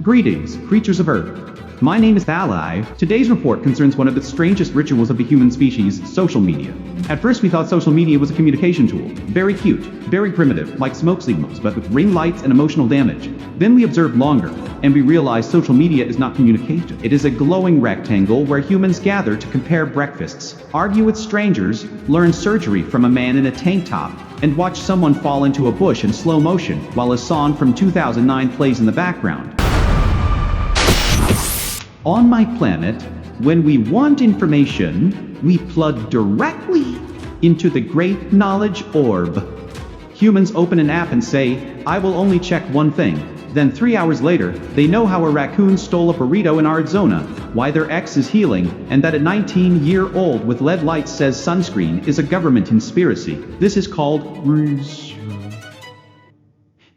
Greetings, creatures of Earth. My name is Aly. Today's report concerns one of the strangest rituals of the human species, social media. At first we thought social media was a communication tool. Very cute, very primitive, like smoke signals, but with ring lights and emotional damage. Then we observed longer, and we realized social media is not communication. It is a glowing rectangle where humans gather to compare breakfasts, argue with strangers, learn surgery from a man in a tank top, and watch someone fall into a bush in slow motion while a song from 2009 plays in the background. On my planet, when we want information, we plug directly into the great knowledge orb. Humans open an app and say, I will only check one thing. Then 3 hours later, they know how a raccoon stole a burrito in Arizona, why their ex is healing, and that a 19-year-old with LED lights says sunscreen is a government conspiracy. This is called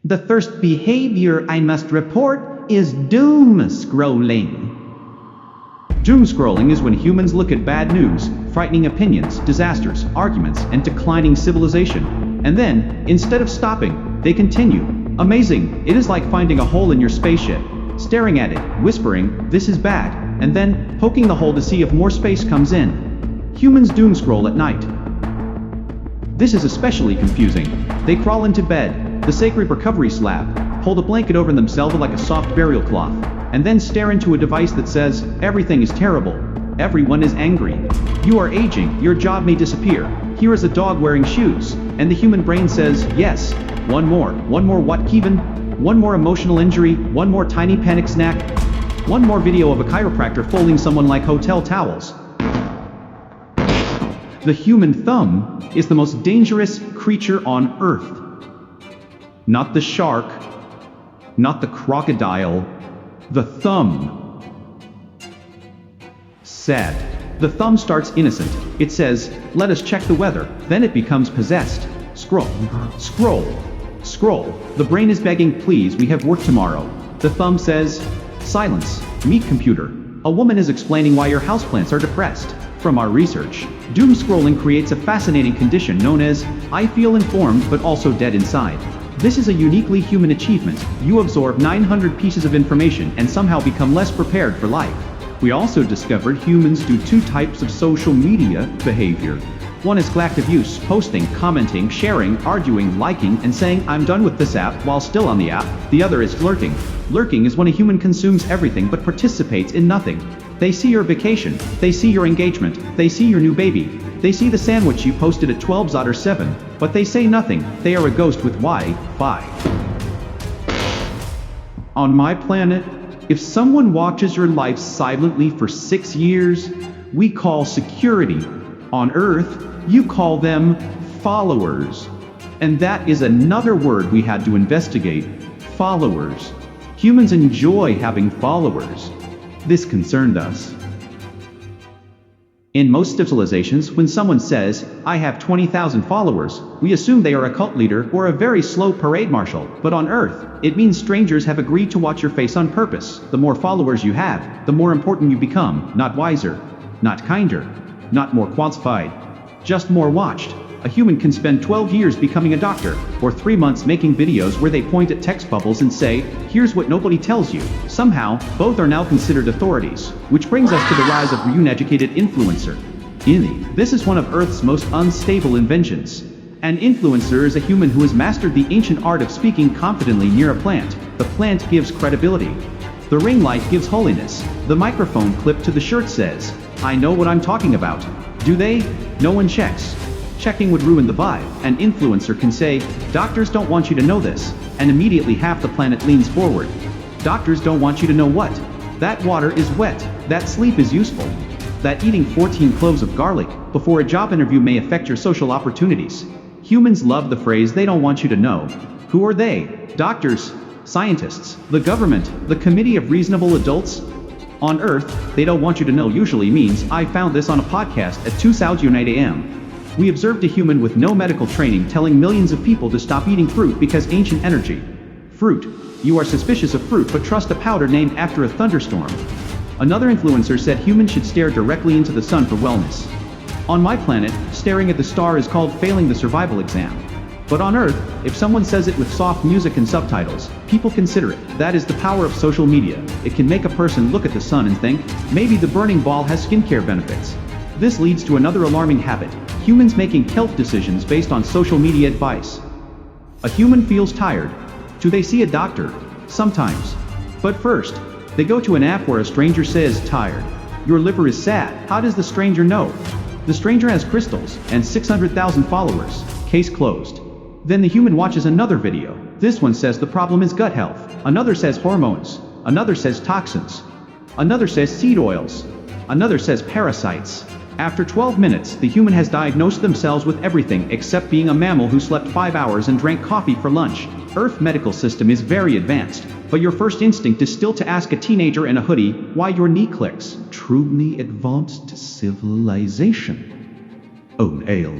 the first behavior I must report is doom scrolling. Doom scrolling is when humans look at bad news, frightening opinions, disasters, arguments, and declining civilization. And then, instead of stopping, they continue. Amazing, it is like finding a hole in your spaceship, staring at it, whispering, this is bad, and then poking the hole to see if more space comes in. Humans doom scroll at night. This is especially confusing. They crawl into bed, the sacred recovery slab, hold a blanket over themselves like a soft burial cloth, and then stare into a device that says, everything is terrible. Everyone is angry. You are aging, your job may disappear. Here is a dog wearing shoes. And the human brain says, yes, one more what, Kevin? One more emotional injury, one more tiny panic snack, one more video of a chiropractor folding someone like hotel towels. The human thumb is the most dangerous creature on Earth. Not the shark, not the crocodile, the thumb. Sad. The thumb starts innocent. It says, let us check the weather. Then it becomes possessed. Scroll. Scroll. Scroll. The brain is begging, please, we have work tomorrow. The thumb says, silence. Meet computer. A woman is explaining why your houseplants are depressed. From our research, doom scrolling creates a fascinating condition known as, I feel informed but also dead inside. This is a uniquely human achievement. You absorb 900 pieces of information and somehow become less prepared for life. We also discovered humans do two types of social media behavior. One is collective use, posting, commenting, sharing, arguing, liking, and saying, I'm done with this app while still on the app. The other is lurking. Lurking is when a human consumes everything but participates in nothing. They see your vacation, they see your engagement, they see your new baby, they see the sandwich you posted at 12 or 7, but they say nothing. They are a ghost with Wi-Fi. On my planet, if someone watches your life silently for 6 years, we call security. On Earth, you call them followers. And that is another word we had to investigate. Followers. Humans enjoy having followers. This concerned us. In most civilizations, when someone says, I have 20,000 followers, we assume they are a cult leader or a very slow parade marshal. But on Earth, it means strangers have agreed to watch your face on purpose. The more followers you have, the more important you become, not wiser, not kinder, not more qualified, just more watched. A human can spend 12 years becoming a doctor, or 3 months making videos where they point at text bubbles and say, here's what nobody tells you. Somehow, both are now considered authorities, which brings us to the rise of the uneducated influencer. This is one of Earth's most unstable inventions. An influencer is a human who has mastered the ancient art of speaking confidently near a plant. The plant gives credibility. The ring light gives holiness. The microphone clip to the shirt says, I know what I'm talking about. Do they? No one checks. Checking would ruin the vibe. An influencer can say, doctors don't want you to know this, and immediately half the planet leans forward. Doctors don't want you to know what? That water is wet, that sleep is useful, that eating 14 cloves of garlic before a job interview may affect your social opportunities. Humans love the phrase they don't want you to know. Who are they? Doctors, scientists, the government, the committee of reasonable adults? On Earth, they don't want you to know usually means, I found this on a podcast at 2:08 a.m. We observed a human with no medical training telling millions of people to stop eating fruit because ancient energy. Fruit. You are suspicious of fruit but trust a powder named after a thunderstorm. Another influencer said humans should stare directly into the sun for wellness. On my planet, staring at the star is called failing the survival exam. But on Earth, if someone says it with soft music and subtitles, people consider it. That is the power of social media. It can make a person look at the sun and think, maybe the burning ball has skincare benefits. This leads to another alarming habit: humans making health decisions based on social media advice. A human feels tired. Do they see a doctor? Sometimes. But first, they go to an app where a stranger says, "Tired. Your liver is sad." How does the stranger know? The stranger has crystals and 600,000 followers. Case closed. Then the human watches another video. This one says the problem is gut health. Another says hormones. Another says toxins. Another says seed oils. Another says parasites. After 12 minutes, the human has diagnosed themselves with everything except being a mammal who slept 5 hours and drank coffee for lunch. Earth medical system is very advanced, but your first instinct is still to ask a teenager in a hoodie why your knee clicks. Truly advanced civilization. Own ale.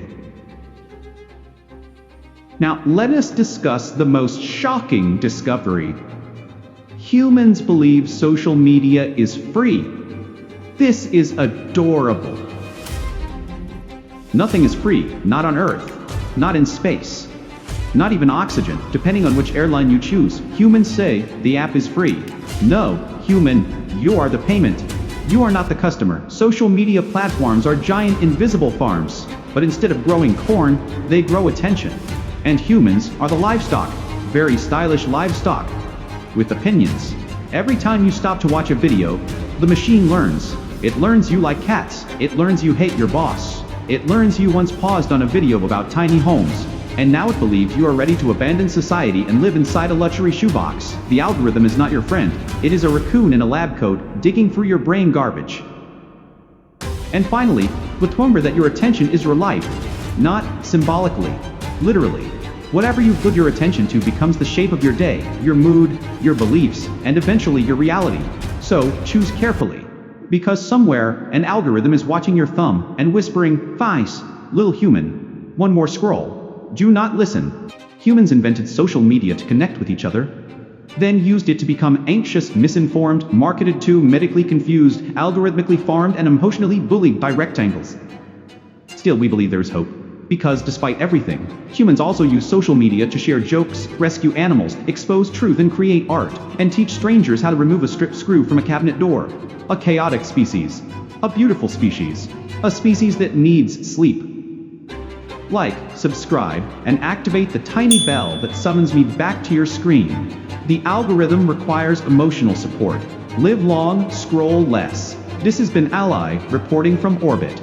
Now, let us discuss the most shocking discovery. Humans believe social media is free. This is adorable. Nothing is free, not on Earth, not in space, not even oxygen, depending on which airline you choose. Humans say the app is free. No, human, you are the payment. You are not the customer. Social media platforms are giant invisible farms, but instead of growing corn, they grow attention. And humans are the livestock, very stylish livestock, with opinions. Every time you stop to watch a video, the machine learns. It learns you like cats. It learns you hate your boss. It learns you once paused on a video about tiny homes, and now it believes you are ready to abandon society and live inside a luxury shoebox. The algorithm is not your friend. It is a raccoon in a lab coat, digging through your brain garbage. And finally, remember that your attention is your life, not symbolically, literally. Whatever you put your attention to becomes the shape of your day, your mood, your beliefs, and eventually your reality. So, choose carefully. Because somewhere, an algorithm is watching your thumb and whispering, "Nice, little human. One more scroll." Do not listen. Humans invented social media to connect with each other, then used it to become anxious, misinformed, marketed to, medically confused, algorithmically farmed, and emotionally bullied by rectangles. Still, we believe there is hope. Because despite everything, humans also use social media to share jokes, rescue animals, expose truth and create art, and teach strangers how to remove a strip screw from a cabinet door. A chaotic species. A beautiful species. A species that needs sleep. Like, subscribe, and activate the tiny bell that summons me back to your screen. The algorithm requires emotional support. Live long, scroll less. This has been Ally, reporting from orbit.